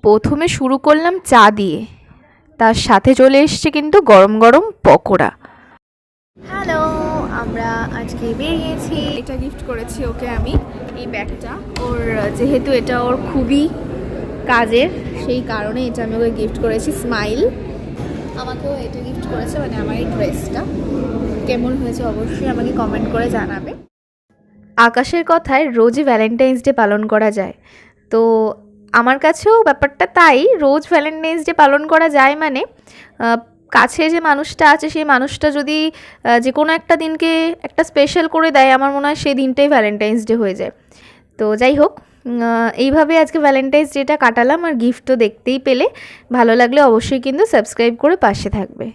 প্রথমে শুরু করলাম চা দিয়ে, তার সাথে চলে এসছে কিন্তু গরম গরম পকোড়া। হ্যালো, আমরা আজকে বেরিয়েছি। এটা গিফট করেছি ওকে আমি, এই ব্যাগটা। ওর যেহেতু এটা ওর খুবই কাজের, সেই কারণে এটা আমি ওকে গিফট করেছি। স্মাইল আমাকেও এটা গিফট করেছে, মানে আমার এই ড্রেসটা। কেমন হয়েছে অবশ্যই আমাকে কমেন্ট করে জানাবে। আকাশের কথায় রোজই ভ্যালেন্টাইন্স ডে পালন করা যায়, তো আমার কাছেও ব্যাপারটা তাই। রোজ ভ্যালেন্টাইন্স ডে পালন করা যায় মানে কাছে যে মানুষটা আছে সেই মানুষটা যদি যে কোনো একটা দিনকে একটা স্পেশাল করে দেয়, আমার মনে হয় সেই দিনটাই ভ্যালেন্টাইন্স ডে হয়ে যায়। তো যাই হোক, এইভাবে আজকে ভ্যালেন্টাইন্স ডেটা কাটালাম। আর গিফট তো দেখতেই পেলে, ভালো লাগলে অবশ্যই কিন্তু সাবস্ক্রাইব করে পাশে থাকবে।